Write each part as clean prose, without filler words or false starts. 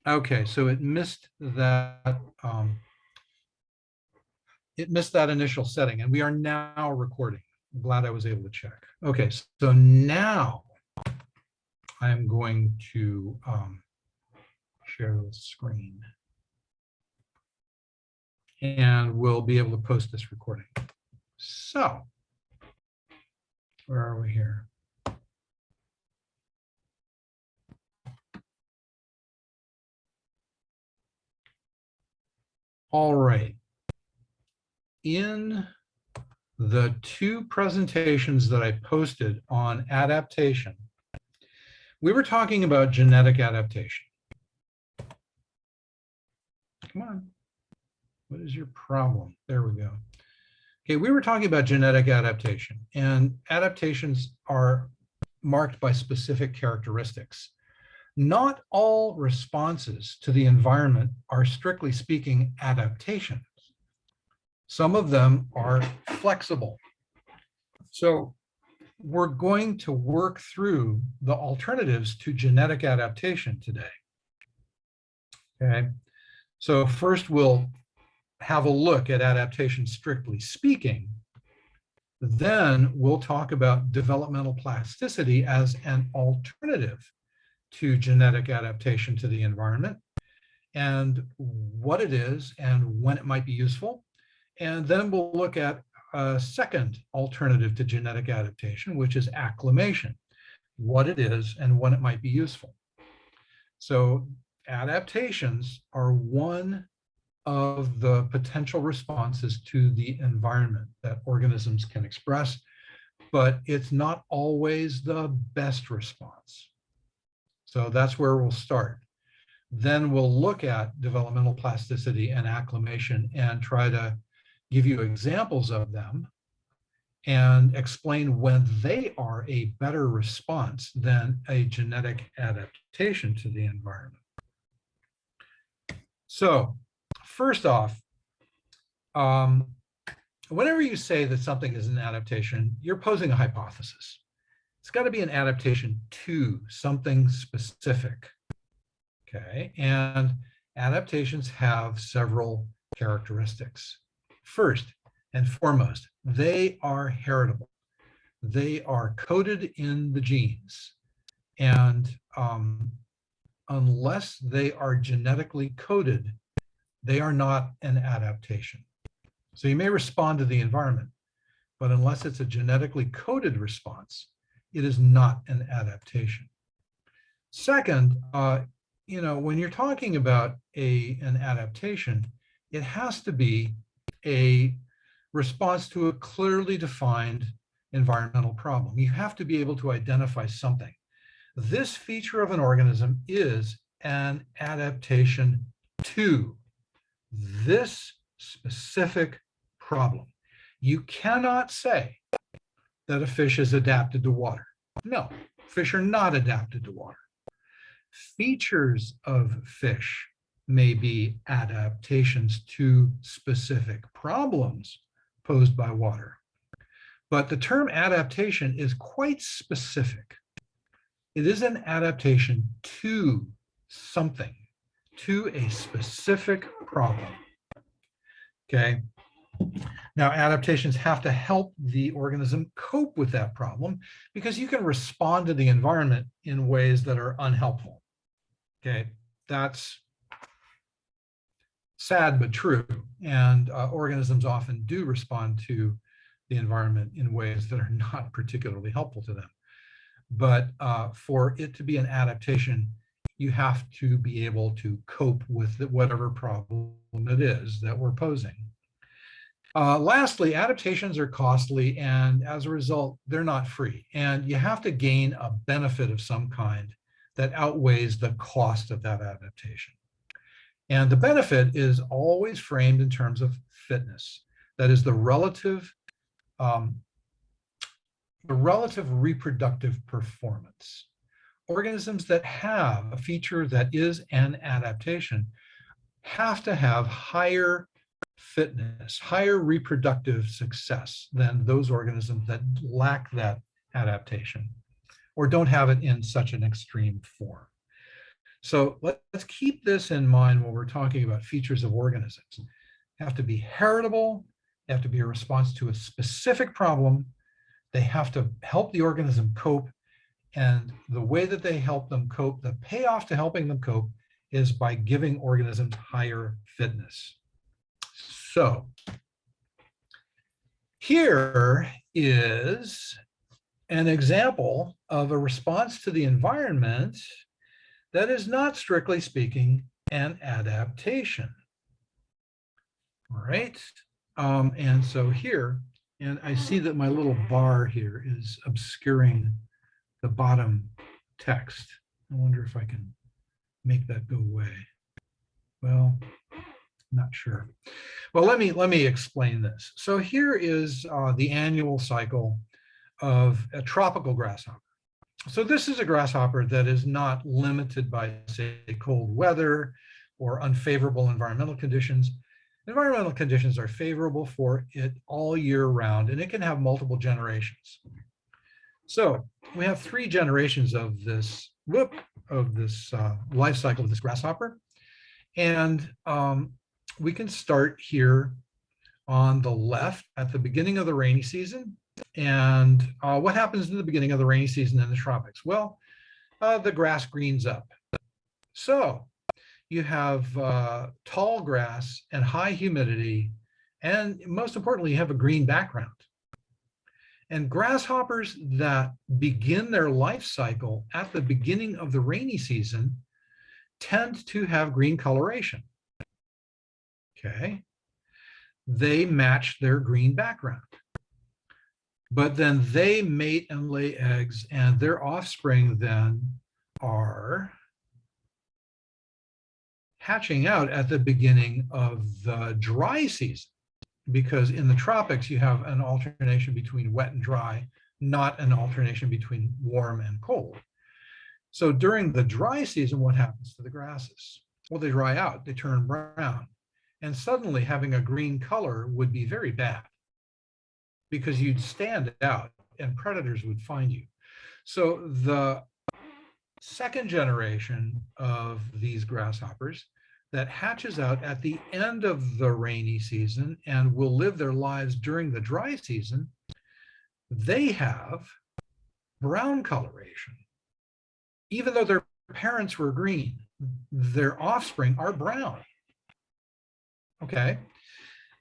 Okay, so it missed that initial setting, and we are now recording. I'm glad I was able to check. Okay, so now I'm going to share the screen, and we'll be able to post this recording. So, where are we here? All right. In the two presentations that I posted on adaptation, we were talking about genetic adaptation. Come on. What is your problem? There we go. Okay, we were talking about genetic adaptation, and adaptations are marked by specific characteristics. Not all responses to the environment are, strictly speaking, adaptations. Some of them are flexible. So we're going to work through the alternatives to genetic adaptation today. Okay, so first we'll have a look at adaptation strictly speaking. Then we'll talk about developmental plasticity as an alternative to genetic adaptation to the environment, and what it is and when it might be useful. And then we'll look at a second alternative to genetic adaptation, which is acclimation, what it is and when it might be useful. So adaptations are one of the potential responses to the environment that organisms can express, but it's not always the best response. So that's where we'll start. Then we'll look at developmental plasticity and acclimation and try to give you examples of them and explain when they are a better response than a genetic adaptation to the environment. So first off, whenever you say that something is an adaptation, you're posing a hypothesis. It's got to be an adaptation to something specific. Okay, and adaptations have several characteristics. First and foremost, they are heritable. They are coded in the genes. And unless they are genetically coded, they are not an adaptation. So you may respond to the environment, but unless it's a genetically coded response, it is not an adaptation. Second, when you're talking about an adaptation, it has to be a response to a clearly defined environmental problem. You have to be able to identify something. This feature of an organism is an adaptation to this specific problem. You cannot say that a fish is adapted to water. No, fish are not adapted to water. Features of fish may be adaptations to specific problems posed by water. But the term adaptation is quite specific. It is an adaptation to something, to a specific problem. Okay. Now, adaptations have to help the organism cope with that problem because you can respond to the environment in ways that are unhelpful. Okay, that's sad but true. And organisms often do respond to the environment in ways that are not particularly helpful to them. But for it to be an adaptation, you have to be able to cope with whatever problem it is that we're posing. Lastly, adaptations are costly, and as a result, they're not free. And you have to gain a benefit of some kind that outweighs the cost of that adaptation. And the benefit is always framed in terms of fitness. That is the relative reproductive performance. Organisms that have a feature that is an adaptation have to have higher fitness, higher reproductive success than those organisms that lack that adaptation or don't have it in such an extreme form. So let's keep this in mind when we're talking about features of organisms. They have to be heritable, they have to be a response to a specific problem, they have to help the organism cope, and the way that they help them cope, the payoff to helping them cope, is by giving organisms higher fitness. So here is an example of a response to the environment that is not, strictly speaking, an adaptation. All right. And so here, and I see that my little bar here is obscuring the bottom text. I wonder if I can make that go away. Well, not sure. Well, let me explain this. So here is the annual cycle of a tropical grasshopper. So this is a grasshopper that is not limited by, say, cold weather or unfavorable environmental conditions. Environmental conditions are favorable for it all year round, and it can have multiple generations. So we have 3 generations of this life cycle of this grasshopper. And we can start here on the left at the beginning of the rainy season. And what happens in the beginning of the rainy season in the tropics? Well, the grass greens up. So you have tall grass and high humidity, and most importantly, you have a green background. And grasshoppers that begin their life cycle at the beginning of the rainy season tend to have green coloration. Okay. They match their green background. But then they mate and lay eggs, and their offspring then are hatching out at the beginning of the dry season, because in the tropics you have an alternation between wet and dry, not an alternation between warm and cold. So during the dry season, what happens to the grasses? Well, they dry out, they turn brown, and suddenly having a green color would be very bad, because you'd stand out and predators would find you. So the second generation of these grasshoppers that hatches out at the end of the rainy season and will live their lives during the dry season, they have brown coloration. Even though their parents were green, their offspring are brown. Okay.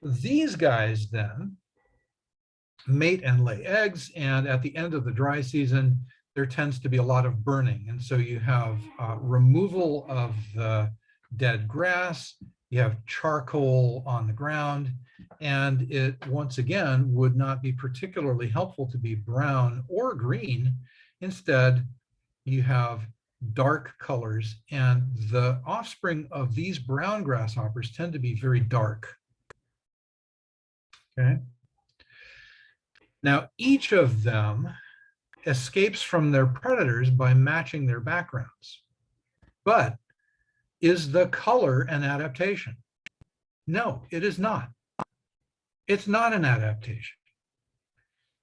These guys then mate and lay eggs, and at the end of the dry season, there tends to be a lot of burning. And so you have removal of the dead grass, you have charcoal on the ground, and it, once again, would not be particularly helpful to be brown or green. Instead, you have dark colors, and the offspring of these brown grasshoppers tend to be very dark. Okay. Now, each of them escapes from their predators by matching their backgrounds. But is the color an adaptation? No, it is not. It's not an adaptation.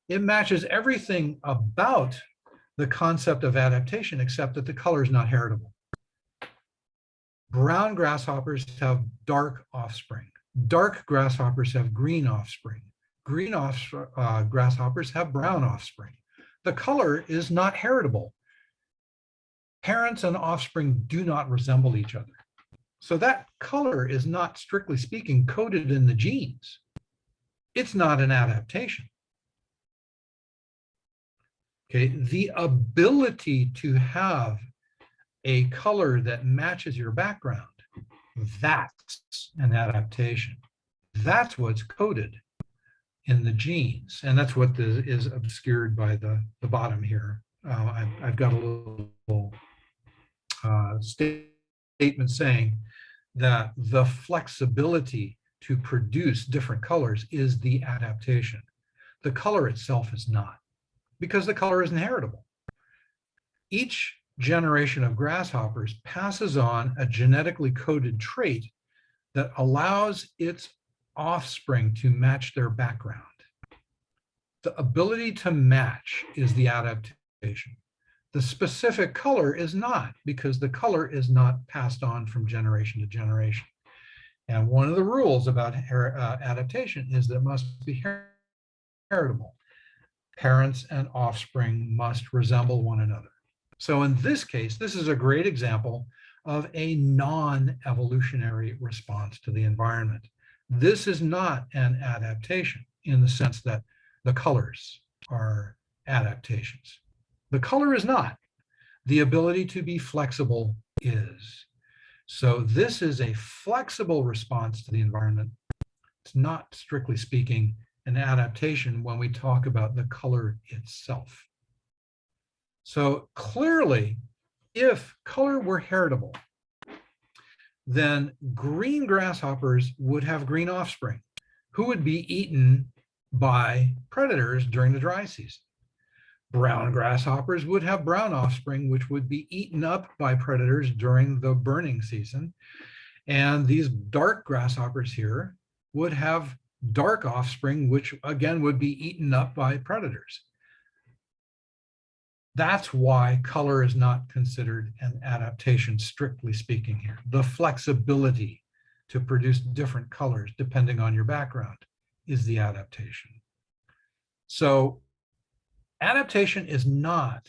It matches everything about the concept of adaptation, except that the color is not heritable. Brown grasshoppers have dark offspring. Dark grasshoppers have green offspring. Green grasshoppers have brown offspring. The color is not heritable. Parents and offspring do not resemble each other. So that color is not, strictly speaking, coded in the genes. It's not an adaptation. Okay, the ability to have a color that matches your background, that's an adaptation. That's what's coded in the genes, and that's what is obscured by the bottom here. I've got a little statement saying that the flexibility to produce different colors is the adaptation. The color itself is not, because the color is inheritable. Each generation of grasshoppers passes on a genetically coded trait that allows its offspring to match their background. The ability to match is the adaptation. The specific color is not, because the color is not passed on from generation to generation. And one of the rules about adaptation is that it must be heritable. Parents and offspring must resemble one another. So in this case, this is a great example of a non-evolutionary response to the environment. This is not an adaptation in the sense that the colors are adaptations. The color is not. The ability to be flexible is. So this is a flexible response to the environment. It's not, strictly speaking, an adaptation when we talk about the color itself. So clearly, if color were heritable, then green grasshoppers would have green offspring who would be eaten by predators during the dry season. Brown grasshoppers would have brown offspring, which would be eaten up by predators during the burning season. And these dark grasshoppers here would have dark offspring, which again would be eaten up by predators. That's why color is not considered an adaptation, strictly speaking here. The flexibility to produce different colors depending on your background is the adaptation. So adaptation is not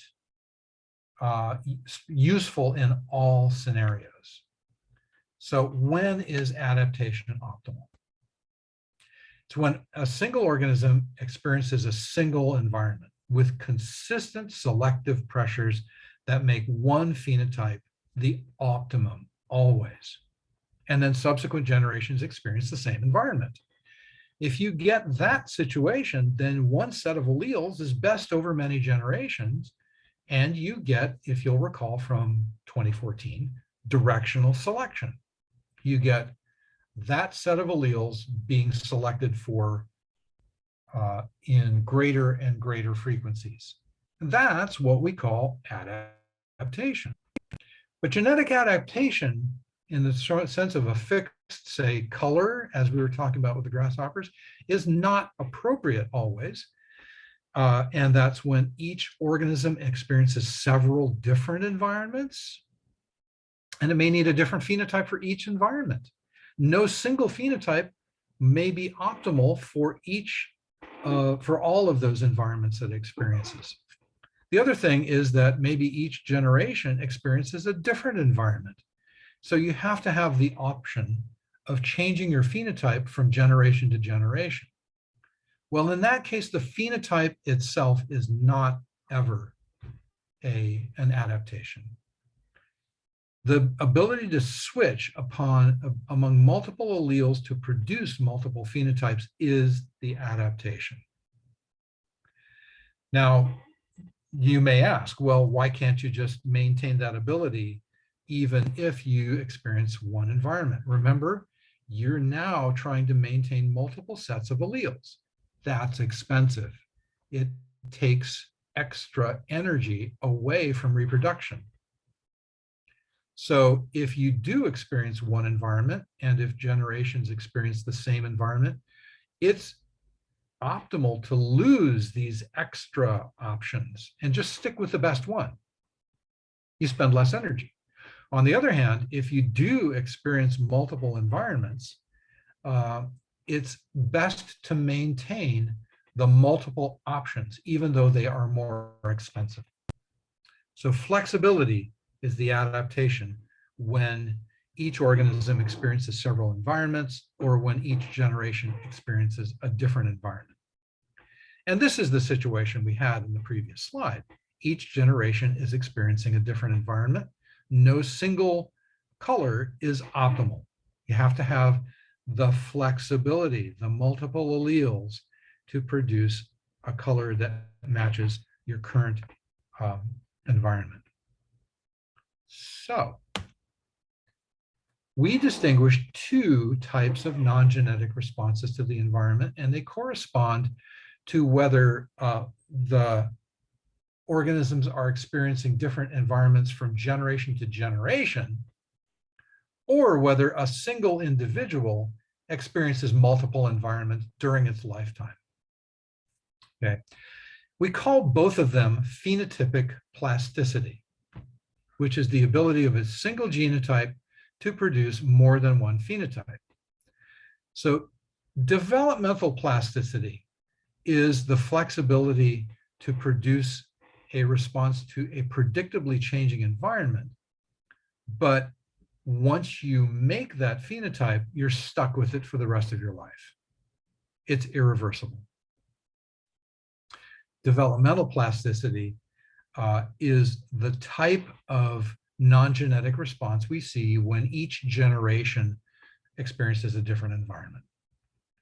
useful in all scenarios. So when is adaptation optimal? It's when a single organism experiences a single environment with consistent selective pressures that make one phenotype the optimum always. And then subsequent generations experience the same environment. If you get that situation, then one set of alleles is best over many generations. And you get, if you'll recall from 2014, directional selection. You get that set of alleles being selected for in greater and greater frequencies. That's what we call adaptation. But genetic adaptation, in the sense of a fixed, say, color, as we were talking about with the grasshoppers, is not appropriate always. And that's when each organism experiences several different environments, and it may need a different phenotype for each environment. No single phenotype may be optimal for each, for all of those environments that it experiences. The other thing is that maybe each generation experiences a different environment. So you have to have the option of changing your phenotype from generation to generation. Well, in that case, the phenotype itself is not ever an adaptation. The ability to switch among multiple alleles to produce multiple phenotypes is the adaptation. Now, you may ask, well, why can't you just maintain that ability even if you experience one environment? Remember, you're now trying to maintain multiple sets of alleles. That's expensive. It takes extra energy away from reproduction. So if you do experience one environment, and if generations experience the same environment, it's optimal to lose these extra options and just stick with the best one. You spend less energy. On the other hand, if you do experience multiple environments, it's best to maintain the multiple options, even though they are more expensive. So flexibility is the adaptation when each organism experiences several environments, or when each generation experiences a different environment. And this is the situation we had in the previous slide. Each generation is experiencing a different environment. No single color is optimal. You have to have the flexibility, the multiple alleles, to produce a color that matches your current environment. So we distinguish two types of non-genetic responses to the environment, and they correspond to whether the organisms are experiencing different environments from generation to generation, or whether a single individual experiences multiple environments during its lifetime. Okay. We call both of them phenotypic plasticity, which is the ability of a single genotype to produce more than one phenotype. So developmental plasticity is the flexibility to produce a response to a predictably changing environment. But once you make that phenotype, you're stuck with it for the rest of your life. It's irreversible. Developmental plasticity is the type of non-genetic response we see when each generation experiences a different environment.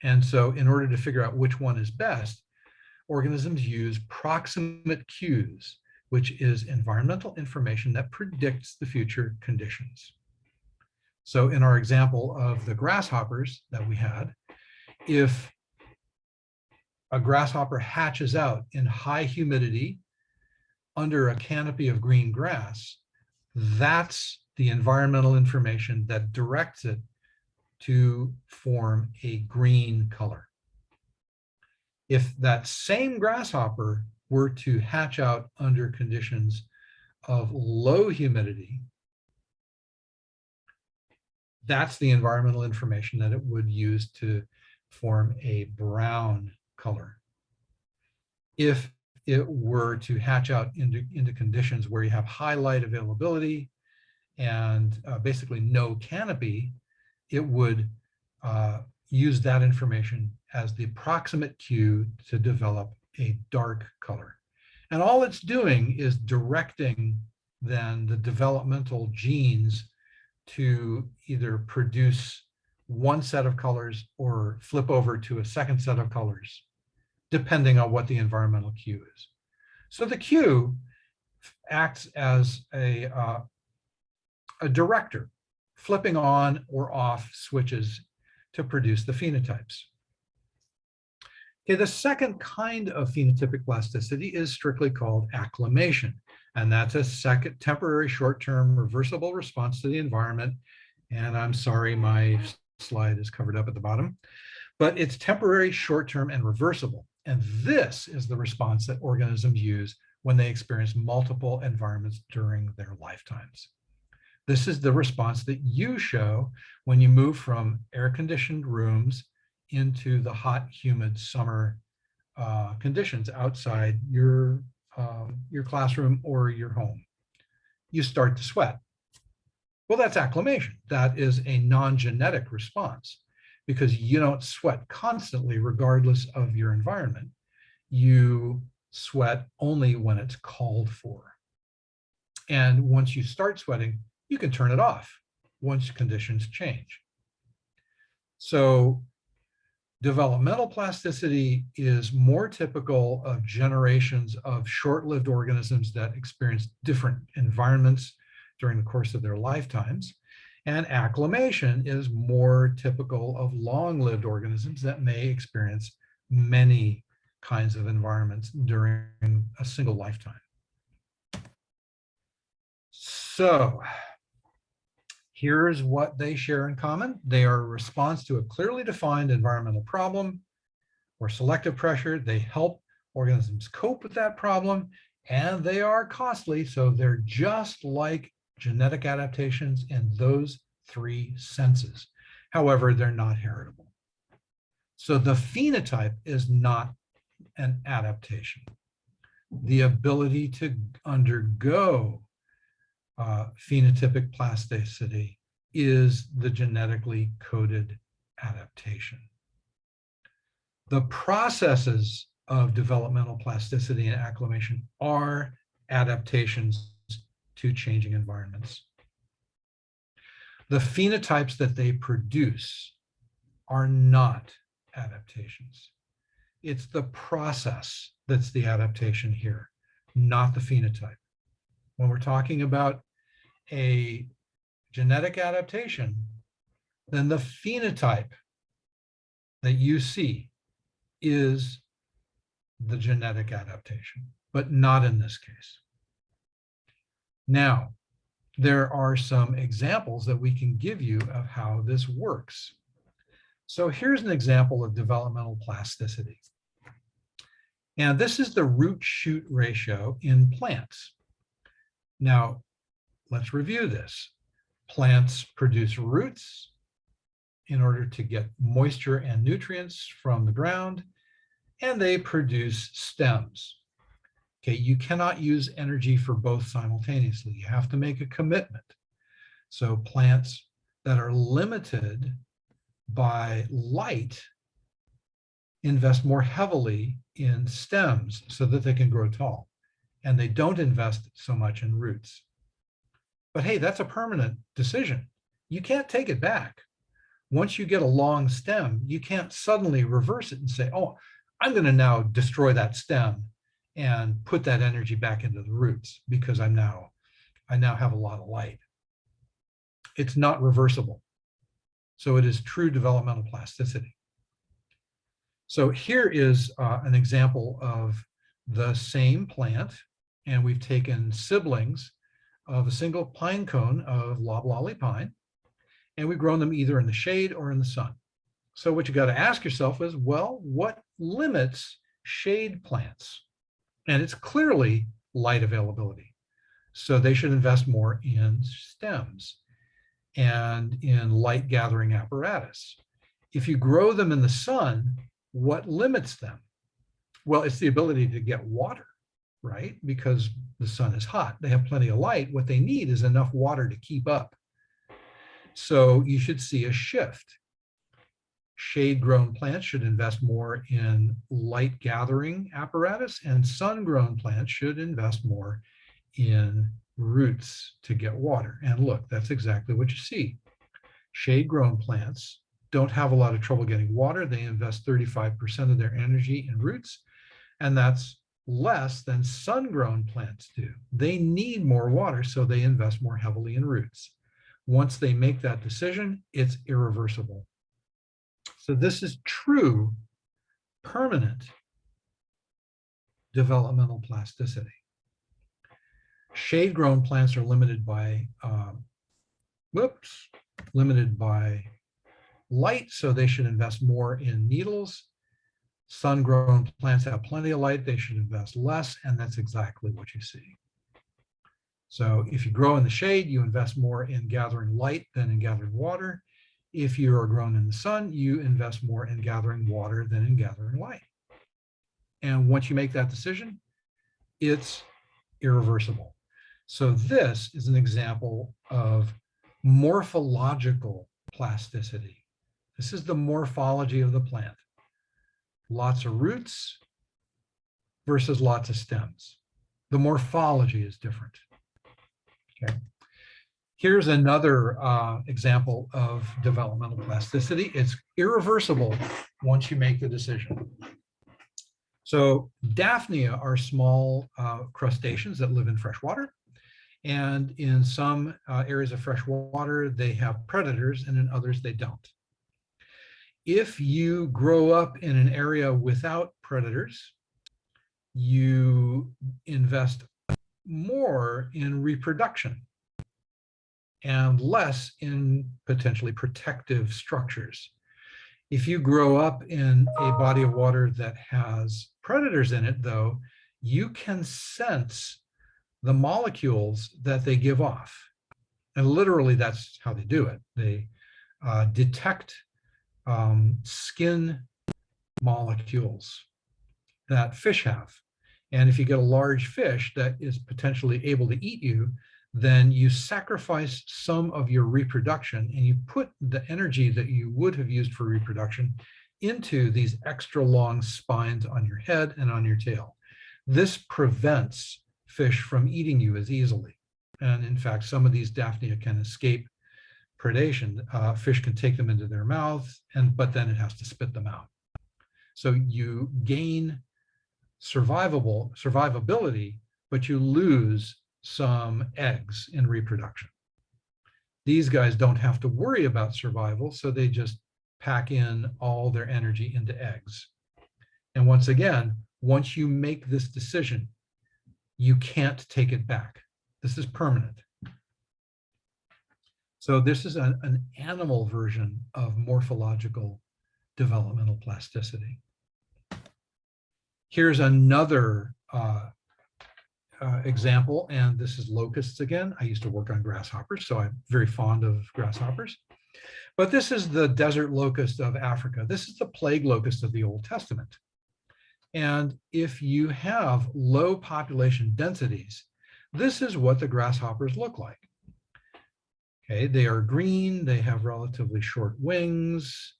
And so in order to figure out which one is best, organisms use proximate cues, which is environmental information that predicts the future conditions. So in our example of the grasshoppers that we had, if a grasshopper hatches out in high humidity under a canopy of green grass, that's the environmental information that directs it to form a green color. If that same grasshopper were to hatch out under conditions of low humidity, that's the environmental information that it would use to form a brown color. If it were to hatch out into conditions where you have high light availability and basically no canopy, it would use that information as the approximate cue to develop a dark color. And all it's doing is directing then the developmental genes to either produce one set of colors or flip over to a second set of colors, depending on what the environmental cue is. So the cue acts as a director, flipping on or off switches to produce the phenotypes. Okay, the second kind of phenotypic plasticity is strictly called acclimation, and that's a second temporary short-term reversible response to the environment. And I'm sorry, my slide is covered up at the bottom, but it's temporary, short-term, and reversible. And this is the response that organisms use when they experience multiple environments during their lifetimes. This is the response that you show when you move from air-conditioned rooms into the hot, humid summer conditions outside your classroom or your home. You start to sweat. Well, that's acclimation. That is a non-genetic response because you don't sweat constantly regardless of your environment. You sweat only when it's called for. And once you start sweating, you can turn it off once conditions change. So developmental plasticity is more typical of generations of short-lived organisms that experience different environments during the course of their lifetimes. And acclimation is more typical of long-lived organisms that may experience many kinds of environments during a single lifetime. So here's what they share in common. They are a response to a clearly defined environmental problem or selective pressure. They help organisms cope with that problem, and they are costly. So they're just like genetic adaptations in those three senses. However, they're not heritable. So the phenotype is not an adaptation. The ability to undergo phenotypic plasticity is the genetically coded adaptation. The processes of developmental plasticity and acclimation are adaptations to changing environments. The phenotypes that they produce are not adaptations. It's the process that's the adaptation here, not the phenotype. When we're talking about a genetic adaptation, then the phenotype that you see is the genetic adaptation, but not in this case. Now, there are some examples that we can give you of how this works. So here's an example of developmental plasticity. And this is the root-shoot ratio in plants. Now, let's review this. Plants produce roots in order to get moisture and nutrients from the ground, and they produce stems. Okay, you cannot use energy for both simultaneously. You have to make a commitment. So plants that are limited by light invest more heavily in stems so that they can grow tall, and they don't invest so much in roots. But hey, that's a permanent decision. You can't take it back. Once you get a long stem, you can't suddenly reverse it and say, oh, I'm going to now destroy that stem and put that energy back into the roots because I now have a lot of light. It's not reversible. So it is true developmental plasticity. So here is an example of the same plant, and we've taken siblings of a single pine cone of loblolly pine, and we've grown them either in the shade or in the sun. So what you got to ask yourself is, well, what limits shade plants? And it's clearly light availability. So they should invest more in stems and in light gathering apparatus. If you grow them in the sun, what limits them? Well, it's the ability to get water, right? Because the sun is hot. They have plenty of light. What they need is enough water to keep up. So you should see a shift. Shade-grown plants should invest more in light gathering apparatus, and sun-grown plants should invest more in roots to get water. And look, that's exactly what you see. Shade-grown plants don't have a lot of trouble getting water. They invest 35% of their energy in roots, and that's less than sun-grown plants do. They need more water, so they invest more heavily in roots. Once they make that decision, it's irreversible. So this is true, permanent developmental plasticity. Shade-grown plants are limited by light, so they should invest more in needles. Sun-grown plants have plenty of light, they should invest less, and that's exactly what you see. So if you grow in the shade, you invest more in gathering light than in gathering water. If you are grown in the sun, you invest more in gathering water than in gathering light. And once you make that decision, it's irreversible. So this is an example of morphological plasticity. This is the morphology of the plant. Lots of roots versus lots of stems. The morphology is different. Okay. Here's another example of developmental plasticity. It's irreversible once you make the decision. So Daphnia are small crustaceans that live in fresh water. And in some areas of fresh water, they have predators, and in others, they don't. If you grow up in an area without predators, you invest more in reproduction and less in potentially protective structures. If you grow up in a body of water that has predators in it, though, you can sense the molecules that they give off. And literally, that's how they do it. They detect skin molecules that fish have. And if you get a large fish that is potentially able to eat you, then you sacrifice some of your reproduction and you put the energy that you would have used for reproduction into these extra long spines on your head and on your tail. This prevents fish from eating you as easily. And in fact, some of these Daphnia can escape predation. Fish can take them into their mouths, but then it has to spit them out. So you gain survivability, but you lose some eggs in reproduction. These guys don't have to worry about survival, so they just pack in all their energy into eggs. And once again, once you make this decision, you can't take it back. This is permanent. So this is an animal version of morphological developmental plasticity. Here's another example, and this is locusts again. I used to work on grasshoppers, so I'm very fond of grasshoppers. But this is the desert locust of Africa. This is the plague locust of the Old Testament. And if you have low population densities, this is what the grasshoppers look like. Okay, they are green, they have relatively short wings,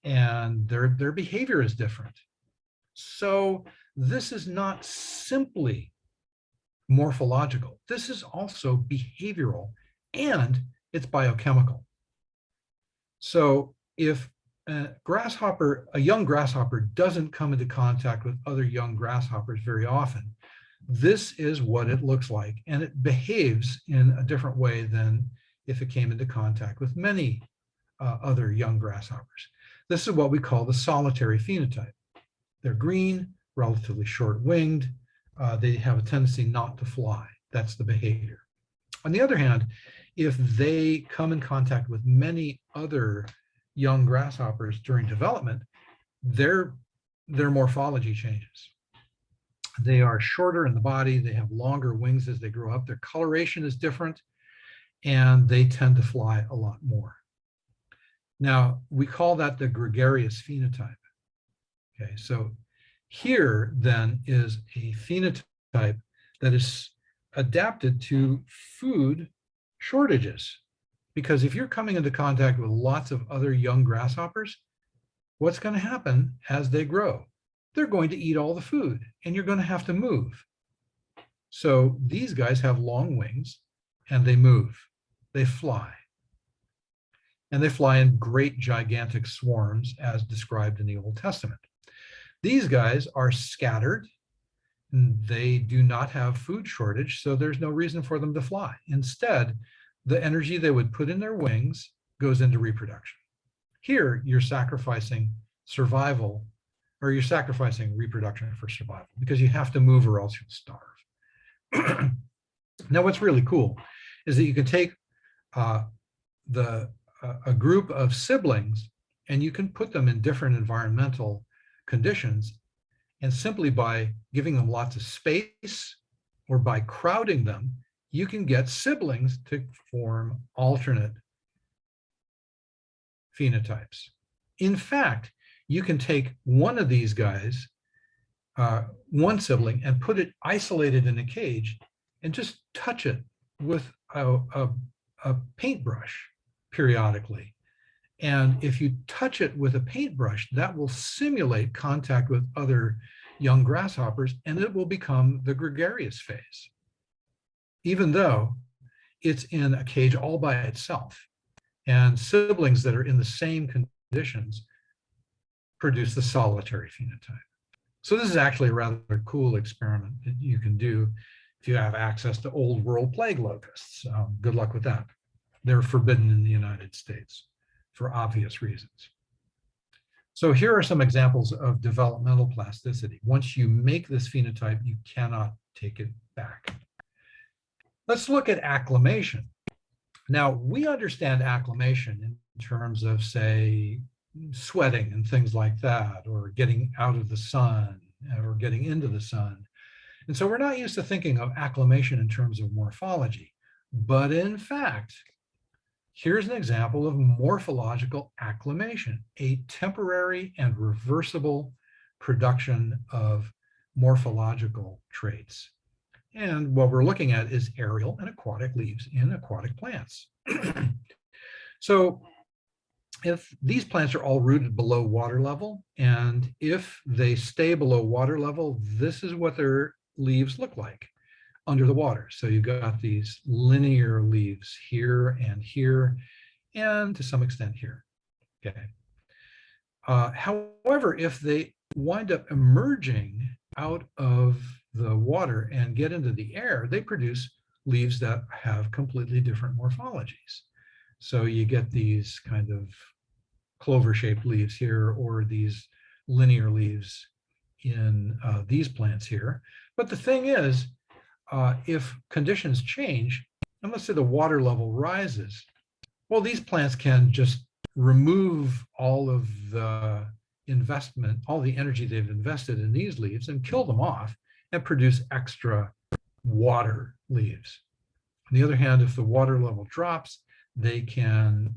and their behavior is different. So this is not simply morphological. This is also behavioral, and it's biochemical. So if a young grasshopper doesn't come into contact with other young grasshoppers very often, this is what it looks like, and it behaves in a different way than if it came into contact with many other young grasshoppers. This is what we call the solitary phenotype. They're green, relatively short-winged. They have a tendency not to fly. That's the behavior. On the other hand, if they come in contact with many other young grasshoppers during development, their morphology changes. They are shorter in the body, they have longer wings as they grow up, their coloration is different, and they tend to fly a lot more. Now, we call that the gregarious phenotype. Okay, so here then is a phenotype that is adapted to food shortages. Because if you're coming into contact with lots of other young grasshoppers, what's going to happen as they grow? They're going to eat all the food, and you're going to have to move. So these guys have long wings, and they move. They fly. And they fly in great gigantic swarms as described in the Old Testament. These guys are scattered. They do not have food shortage, so there's no reason for them to fly. Instead, the energy they would put in their wings goes into reproduction. Here, you're sacrificing survival, or you're sacrificing reproduction for survival, because you have to move or else you'll starve. Now, what's really cool is that you can take a group of siblings and you can put them in different environmental conditions, and simply by giving them lots of space or by crowding them, you can get siblings to form alternate phenotypes. In fact, you can take one of these guys, one sibling, and put it isolated in a cage and just touch it with a paintbrush periodically. And if you touch it with a paintbrush, that will simulate contact with other young grasshoppers, and it will become the gregarious phase, even though it's in a cage all by itself. And siblings that are in the same conditions produce the solitary phenotype. So this is actually a rather cool experiment that you can do if you have access to old world plague locusts. Good luck with that. They're forbidden in the United States for obvious reasons. So here are some examples of developmental plasticity. Once you make this phenotype, you cannot take it back. Let's look at acclimation. Now, we understand acclimation in terms of, say, sweating and things like that, or getting out of the sun, or getting into the sun. And so we're not used to thinking of acclimation in terms of morphology. But in fact, here's an example of morphological acclimation, a temporary and reversible production of morphological traits. And what we're looking at is aerial and aquatic leaves in aquatic plants. So if these plants are all rooted below water level, and if they stay below water level, this is what their leaves look like under the water. So you've got these linear leaves here, and to some extent here. Okay. However, if they wind up emerging out of the water and get into the air, they produce leaves that have completely different morphologies. So you get these kind of clover-shaped leaves here, or these linear leaves in these plants here. But the thing is, if conditions change, and let's say the water level rises, well, these plants can just remove all of the investment, all the energy they've invested in these leaves and kill them off and produce extra water leaves. On the other hand, if the water level drops, they can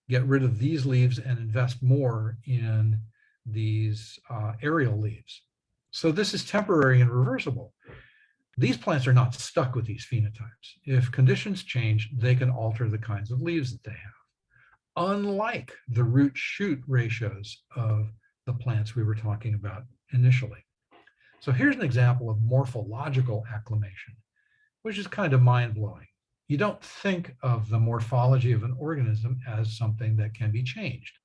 get rid of these leaves and invest more in these aerial leaves. So this is temporary and reversible. These plants are not stuck with these phenotypes. If conditions change, they can alter the kinds of leaves that they have, unlike the root-shoot ratios of the plants we were talking about initially. So here's an example of morphological acclimation, which is kind of mind-blowing. You don't think of the morphology of an organism as something that can be changed.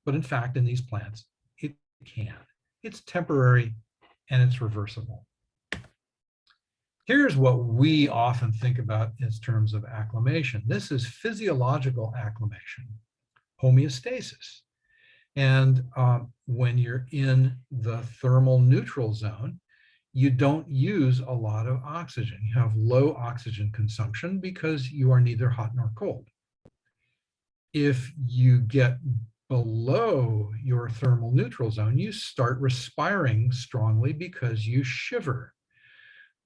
But in fact, in these plants, it can. It's temporary and it's reversible. Here's what we often think about in terms of acclimation. This is physiological acclimation, homeostasis. And when you're in the thermal neutral zone, you don't use a lot of oxygen. You have low oxygen consumption because you are neither hot nor cold. If you get below your thermal neutral zone, you start respiring strongly because you shiver.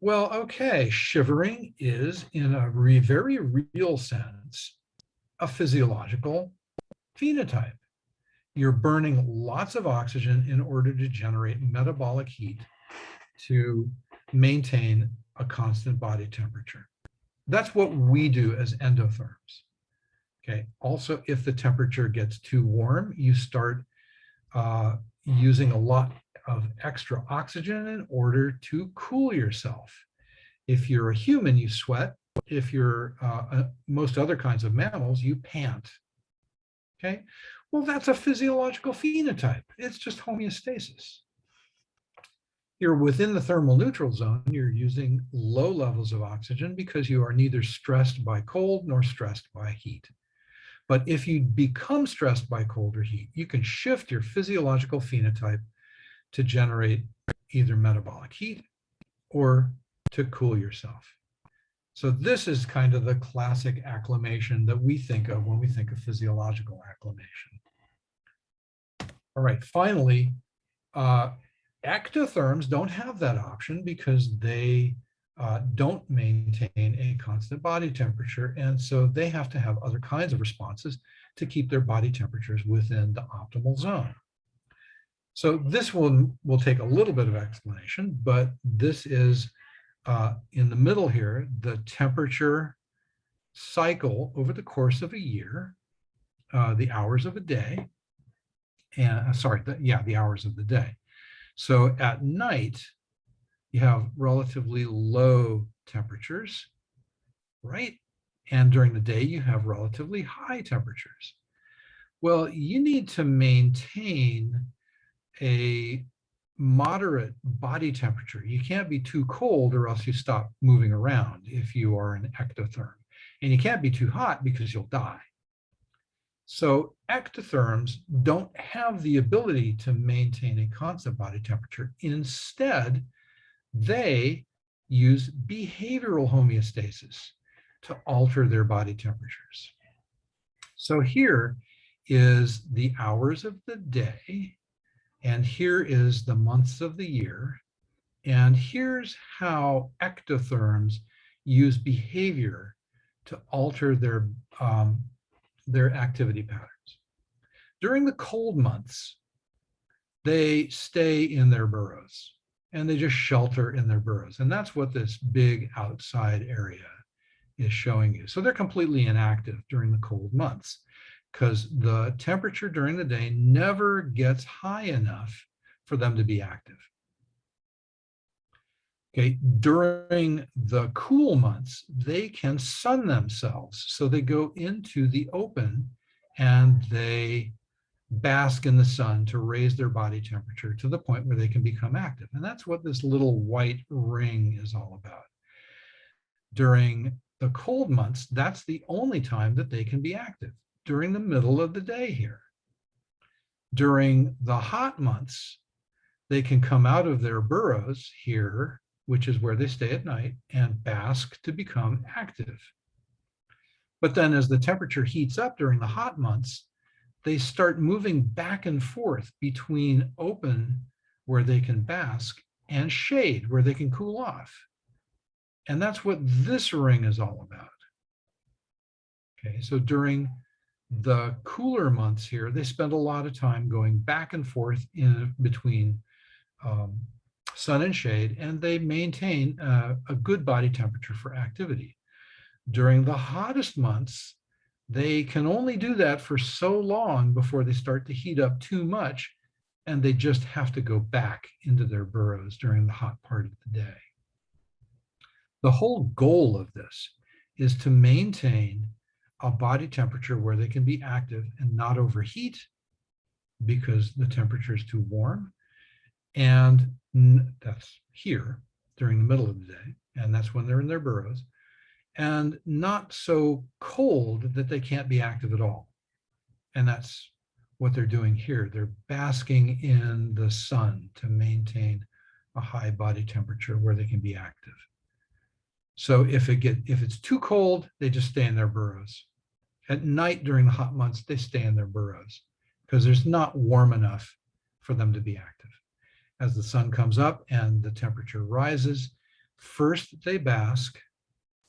Well, okay, shivering is, in a very real sense, a physiological phenotype. You're burning lots of oxygen in order to generate metabolic heat to maintain a constant body temperature. That's what we do as endotherms. Okay. Also, if the temperature gets too warm, you start using a lot of extra oxygen in order to cool yourself. If you're a human, you sweat. If you're most other kinds of mammals, you pant. Okay. Well, that's a physiological phenotype. It's just homeostasis. You're within the thermal neutral zone, you're using low levels of oxygen because you are neither stressed by cold nor stressed by heat. But if you become stressed by cold or heat, you can shift your physiological phenotype to generate either metabolic heat or to cool yourself. So this is kind of the classic acclimation that we think of when we think of physiological acclimation. All right, finally, ectotherms don't have that option because they don't maintain a constant body temperature. And so they have to have other kinds of responses to keep their body temperatures within the optimal zone. So this one will take a little bit of explanation, but this is in the middle here, the temperature cycle over the course of a year, the hours of a day, and the hours of the day. So at night, you have relatively low temperatures, right? And during the day, you have relatively high temperatures. Well, you need to maintain a moderate body temperature. You can't be too cold or else you stop moving around if you are an ectotherm. And you can't be too hot because you'll die. So ectotherms don't have the ability to maintain a constant body temperature. Instead, they use behavioral homeostasis to alter their body temperatures. So here is the hours of the day, and here is the months of the year, and here's how ectotherms use behavior to alter their activity patterns. During the cold months, they stay in their burrows and they just shelter in their burrows. And that's what this big outside area is showing you. So they're completely inactive during the cold months because the temperature during the day never gets high enough for them to be active. Okay, during the cool months, they can sun themselves. So they go into the open and they bask in the sun to raise their body temperature to the point where they can become active. And that's what this little white ring is all about. During the cold months, that's the only time that they can be active, during the middle of the day here. During the hot months, they can come out of their burrows here, which is where they stay at night, and bask to become active. But then as the temperature heats up during the hot months, they start moving back and forth between open, where they can bask, and shade, where they can cool off. And that's what this ring is all about. Okay, so during the cooler months here, they spend a lot of time going back and forth in between sun and shade, and they maintain a good body temperature for activity. During the hottest months, they can only do that for so long before they start to heat up too much, and they just have to go back into their burrows during the hot part of the day. The whole goal of this is to maintain a body temperature where they can be active and not overheat because the temperature is too warm. And that's here during the middle of the day, and that's when they're in their burrows, and not so cold that they can't be active at all. And that's what they're doing here. They're basking in the sun to maintain a high body temperature where they can be active. So if it's too cold, they just stay in their burrows. At night during the hot months, they stay in their burrows because there's not warm enough for them to be active. As the sun comes up and the temperature rises, first they bask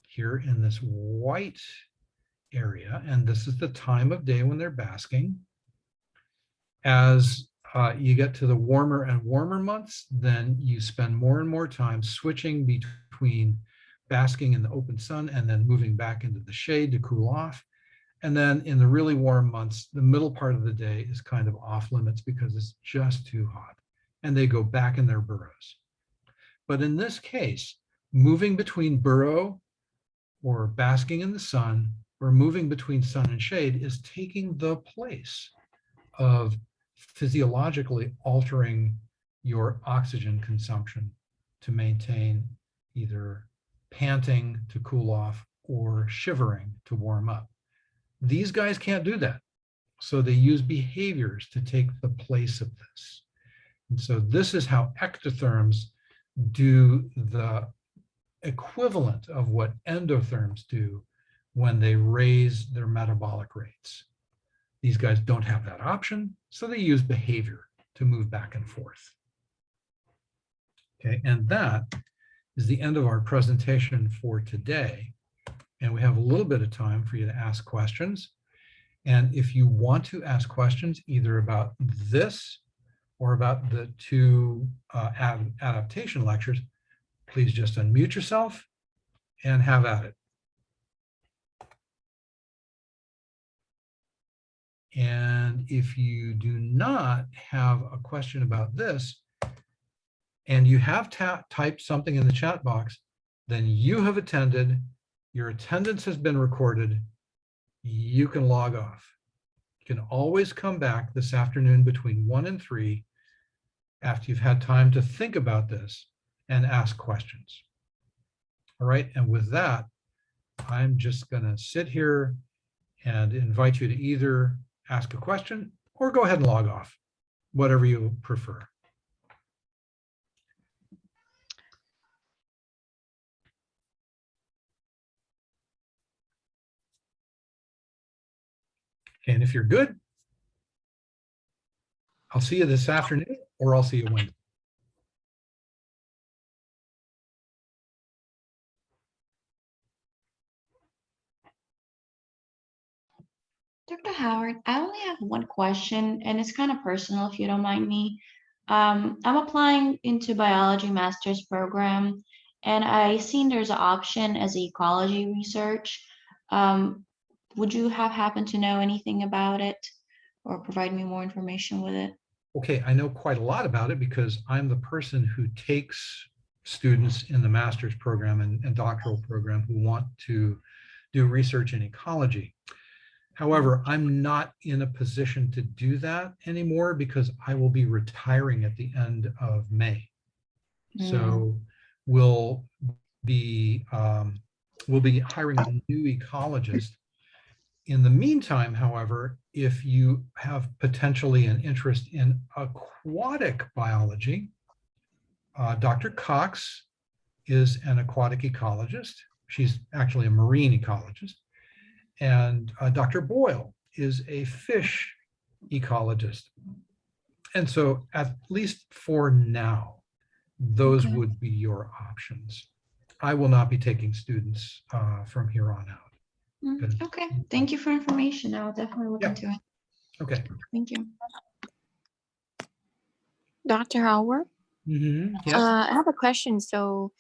here in this white area, and this is the time of day when they're basking. As you get to the warmer and warmer months, then you spend more and more time switching between basking in the open sun and then moving back into the shade to cool off. And then in the really warm months, the middle part of the day is kind of off limits because it's just too hot, and they go back in their burrows. But in this case, moving between burrow or basking in the sun or moving between sun and shade is taking the place of physiologically altering your oxygen consumption to maintain either panting to cool off or shivering to warm up. These guys can't do that. So they use behaviors to take the place of this. And so this is how ectotherms do the equivalent of what endotherms do when they raise their metabolic rates. These guys don't have that option, so they use behavior to move back and forth. Okay, and that is the end of our presentation for today. And we have a little bit of time for you to ask questions. And if you want to ask questions either about this or about the two adaptation lectures, please just unmute yourself and have at it. And if you do not have a question about this, and you have typed something in the chat box, then you have attended, your attendance has been recorded, you can log off. You can always come back this afternoon between 1 and 3 after you've had time to think about this and ask questions. All right, and with that, I'm just gonna sit here and invite you to either ask a question or go ahead and log off, whatever you prefer. And if you're good, I'll see you this afternoon, or I'll see you Wednesday. Dr. Howard, I only have one question, and it's kind of personal, if you don't mind me. I'm applying into biology master's program, and I seen there's an option as ecology research. Would you have happened to know anything about it or provide me more information with it? Okay, I know quite a lot about it because I'm the person who takes students in the master's program and doctoral program who want to do research in ecology. However, I'm not in a position to do that anymore because I will be retiring at the end of May. So we'll be hiring a new ecologist. In the meantime, however, if you have potentially an interest in aquatic biology, Dr. Cox is an aquatic ecologist. She's actually a marine ecologist. And Dr. Boyle is a fish ecologist. And so at least for now, those Okay. would be your options. I will not be taking students from here on out. Okay. Thank you for information. I'll definitely look Yeah. into it. Okay. Thank you. Dr. Howard, Yes. I have a question. So,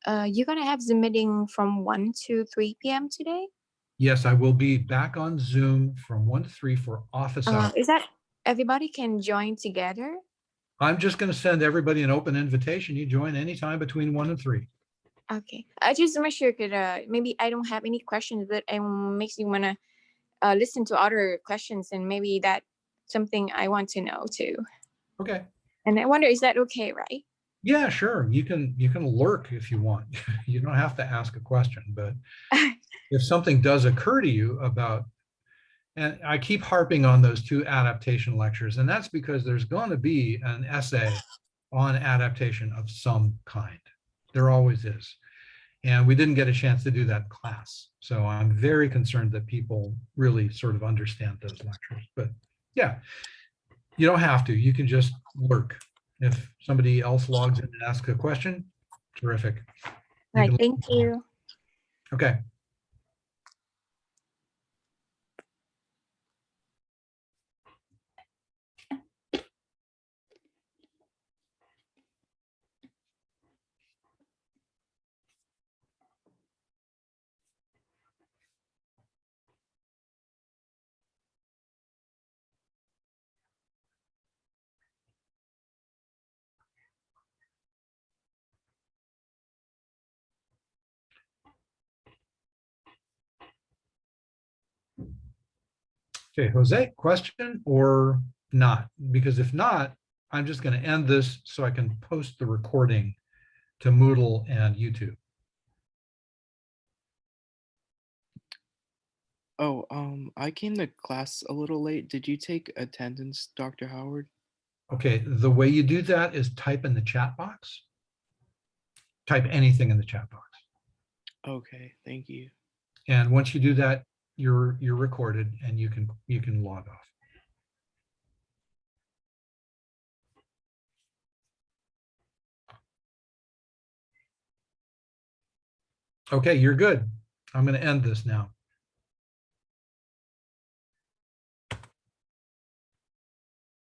you're gonna have the meeting from 1 to 3 p.m. today? Yes, I will be back on Zoom from 1 to 3 for office hours. Is that everybody can join together? I'm just going to send everybody an open invitation. You join anytime between 1 and 3. Okay. I just make sure because maybe I don't have any questions, but it makes me wanna listen to other questions, and maybe that's something I want to know too. Okay. And I wonder, is that okay, right? Yeah, sure. You can lurk if you want. You don't have to ask a question, but if something does occur to you about, and I keep harping on those 2 adaptation lectures, and that's because there's going to be an essay on adaptation of some kind. There always is. And we didn't get a chance to do that in class. So I'm very concerned that people really sort of understand those lectures. But yeah, you don't have to. You can just lurk. If somebody else logs in and asks a question, terrific. You Right. can- Thank you. Okay. Okay, Jose, question or not? Because if not, I'm just going to end this so I can post the recording to Moodle and YouTube. Oh, I came to class a little late. Did you take attendance, Dr. Howard? Okay, the way you do that is type in the chat box. Type anything in the chat box. Okay, thank you. And once you do that, you're recorded and you can log off. Okay, you're good. I'm going to end this now.